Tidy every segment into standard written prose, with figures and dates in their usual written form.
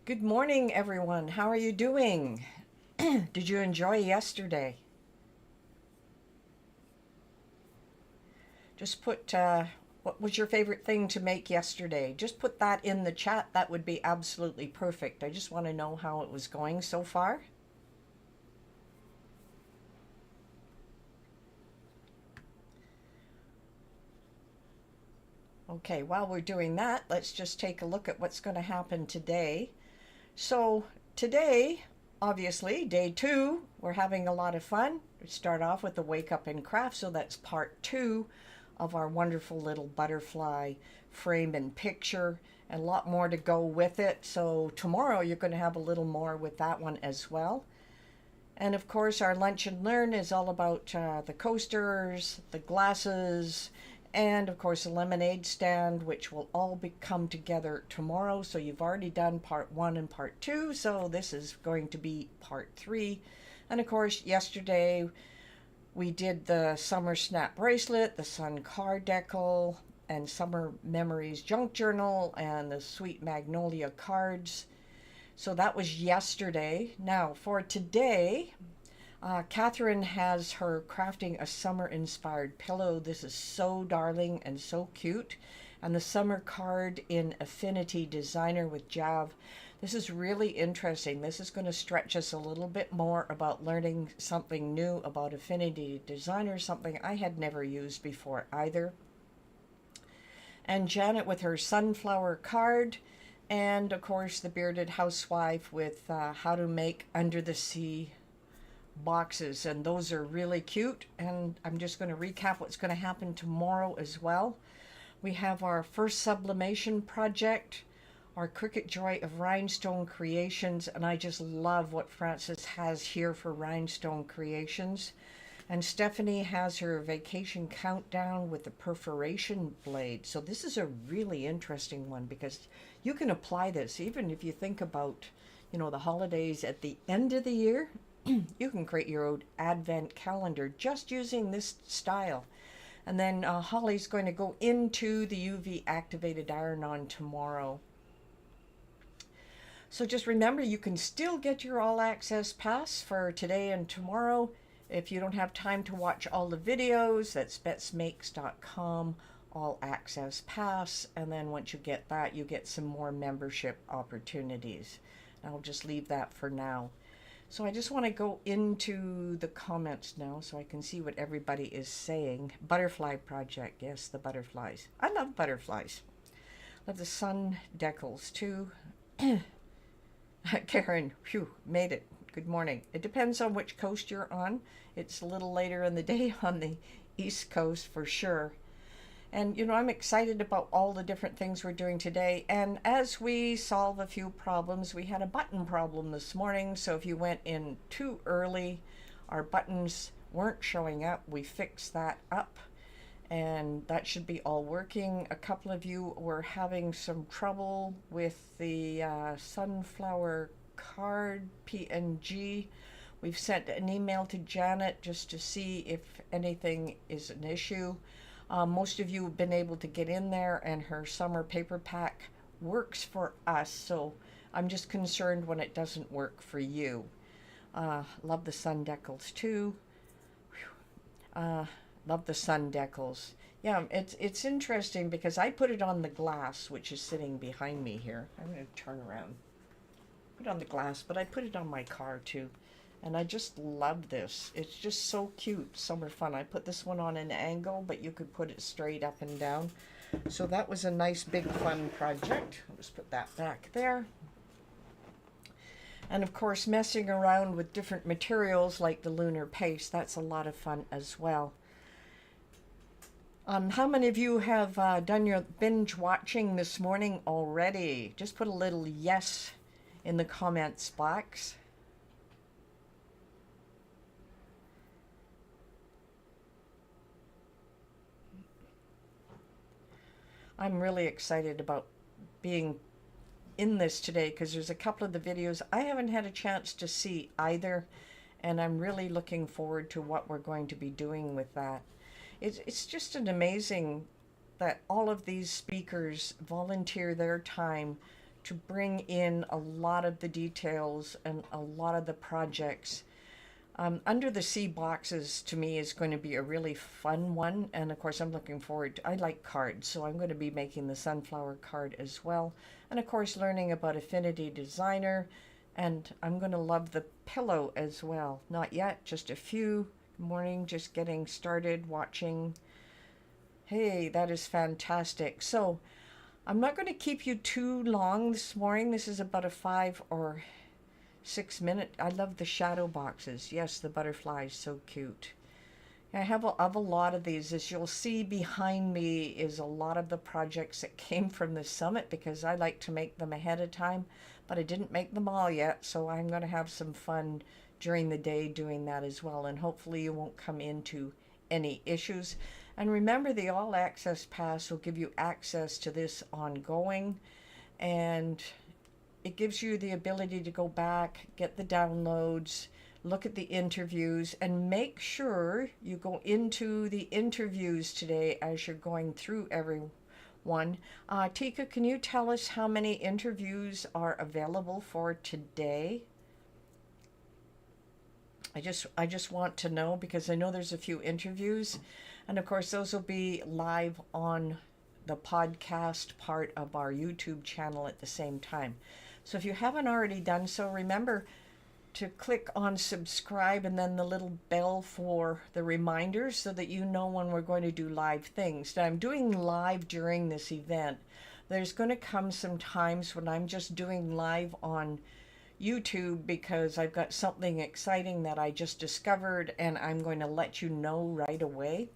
Good morning, everyone. How are you doing? Did you enjoy yesterday? Just put what was your favorite thing to make yesterday? Just put that in the chat. That would be absolutely perfect. I just want to know how it was going so far. Okay, while we're doing that, let's just take a look at what's going to happen today. So, today, obviously, day two, we're having a lot of fun. We start off with the Wake Up and Craft, so that's part two of our wonderful little butterfly frame and picture, and a lot more to go with it. So, tomorrow, you're going to have a little more with that one as well. And of course, our Lunch and Learn is all about the coasters, the glasses, and of course, a lemonade stand, which will all come together tomorrow. So you've already done part one and part two. So this is going to be part three. And of course, yesterday we did the summer snap bracelet, the sun card decal, and summer memories junk journal, and the sweet magnolia cards. So that was yesterday. Now for today, Catherine has her crafting a summer inspired pillow. This is so darling and so cute. And the summer card in Affinity Designer with Jav. This is really interesting. This is going to stretch us a little bit more about learning something new about Affinity Designer, something I had never used before either. And Janet with her sunflower card. And of course, the Bearded Housewife with how to make under the sea boxes, and those are really cute. And I'm just going to recap what's going to happen tomorrow as well. We have our first sublimation project, our Cricut Joy of Rhinestone Creations, and I just love what Frances has here for Rhinestone Creations. And Stephanie has her vacation countdown with the perforation blade. So this is a really interesting one because you can apply this even if you think about, the holidays at the end of the year. You can create your own advent calendar just using this style. And then Holly's going to go into the UV activated iron-on tomorrow. So just remember, you can still get your all access pass for today and tomorrow. If you don't have time to watch all the videos, that's betsmakes.com, all access pass. And then once you get that, you get some more membership opportunities. I'll just leave that for now. So I just want to go into the comments now so I can see what everybody is saying. Butterfly project, yes, the butterflies. I love butterflies. Love the sun decals too. Karen, phew, made it. Good morning. It depends on which coast you're on. It's a little later in the day on the East Coast for sure. And, I'm excited about all the different things we're doing today. And as we solve a few problems, we had a button problem this morning. So if you went in too early, our buttons weren't showing up. We fixed that up. And that should be all working. A couple of you were having some trouble with the sunflower card PNG. We've sent an email to Janet just to see if anything is an issue. Most of you have been able to get in there, and her summer paper pack works for us, so I'm just concerned when it doesn't work for you. Love the sun decals too. Love the sun decals. Yeah, it's interesting because I put it on the glass, which is sitting behind me here. I'm going to turn around. Put it on the glass, but I put it on my car too. And I just love this. It's just so cute. Summer fun. I put this one on an angle, but you could put it straight up and down. So that was a nice big fun project. I'll just put that back there. And of course, messing around with different materials like the lunar paste, that's a lot of fun as well. How many of you have done your binge watching this morning already? Just put a little yes in the comments box. I'm really excited about being in this today because there's a couple of the videos I haven't had a chance to see either, and I'm really looking forward to what we're going to be doing with that. It's just an amazing that all of these speakers volunteer their time to bring in a lot of the details and a lot of the projects. Under the Sea boxes to me is going to be a really fun one, and of course I'm looking forward to, I like cards, so I'm going to be making the sunflower card as well, and of course learning about Affinity Designer, and I'm going to love the pillow as well. Not yet, just a few. Morning, just getting started watching. Hey, that is fantastic. So I'm not going to keep you too long this morning. This is about a 5 or 6 minute. I love the shadow boxes. Yes, the butterflies, so cute. I have a lot of these. As you'll see behind me is a lot of the projects that came from the summit, because I like to make them ahead of time, but I didn't make them all yet, so I'm going to have some fun during the day doing that as well, and hopefully you won't come into any issues. And remember, the All Access Pass will give you access to this ongoing, and it gives you the ability to go back, get the downloads, look at the interviews, and make sure you go into the interviews today as you're going through every one. Tika, can you tell us how many interviews are available for today? I just want to know, because I know there's a few interviews, and of course those will be live on the podcast part of our YouTube channel at the same time. So if you haven't already done so, remember to click on subscribe and then the little bell for the reminders, so that you know when we're going to do live things. Now, I'm doing live during this event. There's going to come some times when I'm just doing live on YouTube, because I've got something exciting that I just discovered, and I'm going to let you know right away.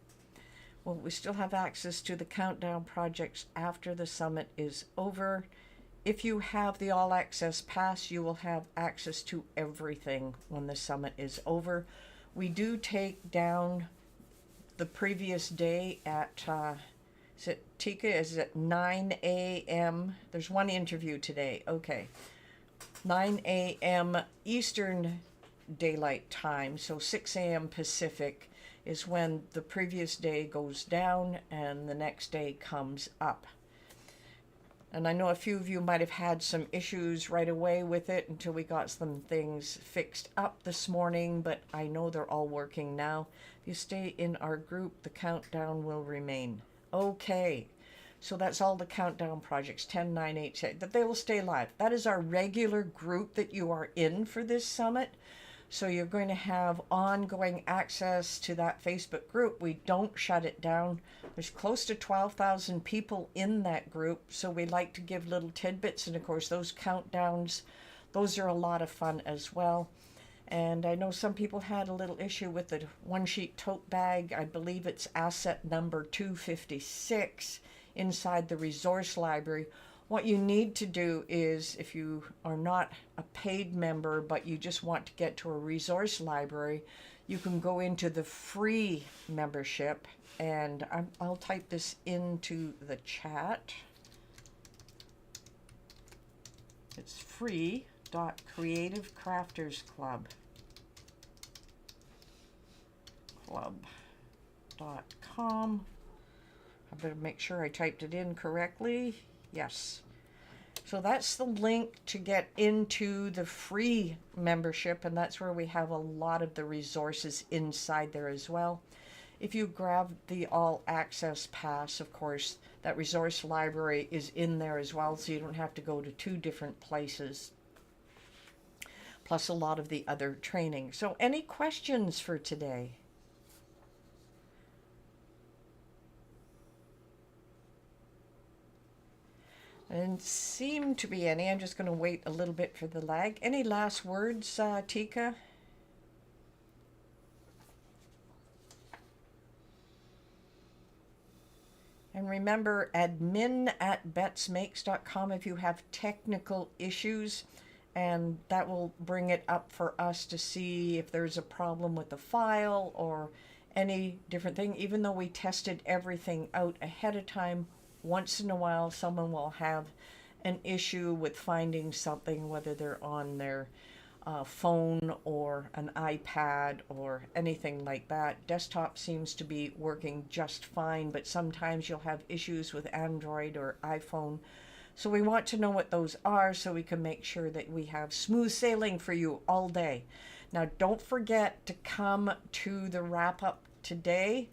Well, we still have access to the countdown projects after the summit is over. If you have the All Access Pass, you will have access to everything when the summit is over. We do take down the previous day at, is it Tika? Is it 9 a.m.? There's one interview today. Okay. 9 a.m. Eastern Daylight Time, so 6 a.m. Pacific is when the previous day goes down and the next day comes up. And I know a few of you might have had some issues right away with it until we got some things fixed up this morning, but I know they're all working now. If you stay in our group, the countdown will remain. Okay, so that's all the countdown projects, 10, 9, 8, 7, that they will stay live. That is our regular group that you are in for this summit. So you're going to have ongoing access to that Facebook group. We don't shut it down. There's close to 12,000 people in that group, so we like to give little tidbits, and of course those countdowns, those are a lot of fun as well. And I know some people had a little issue with the one sheet tote bag. I believe it's asset number 256 inside the resource library. What you need to do is, if you are not a paid member but you just want to get to a resource library, you can go into the free membership, and I'll type this into the chat. It's free.creativecraftersclub.com. I better make sure I typed it in correctly. Yes. So that's the link to get into the free membership, and that's where we have a lot of the resources inside there as well. If you grab the All Access Pass, of course, that resource library is in there as well, so you don't have to go to two different places, plus a lot of the other training. So any questions for today? And seem to be any. I'm just going to wait a little bit for the lag. Any last words, Tika? And remember, admin@betsmakes.com if you have technical issues, and that will bring it up for us to see if there's a problem with the file or any different thing. Even though we tested everything out ahead of time, once in a while someone will have an issue with finding something, whether they're on their phone or an iPad or anything like that. Desktop seems to be working just fine, but sometimes you'll have issues with Android or iPhone. So we want to know what those are so we can make sure that we have smooth sailing for you all day. Now, don't forget to come to the wrap up today.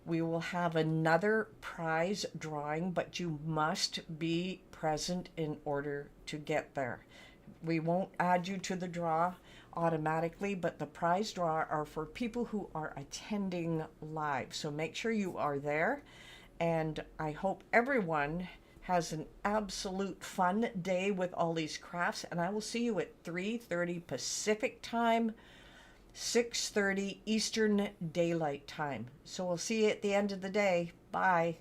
We will have another prize drawing, but you must be present in order to get there. We won't add you to the draw automatically, but the prize draw are for people who are attending live. So make sure you are there. And I hope everyone has an absolute fun day with all these crafts. And I will see you at 3:30 Pacific time, 6:30 Eastern Daylight Time. So we'll see you at the end of the day. Bye.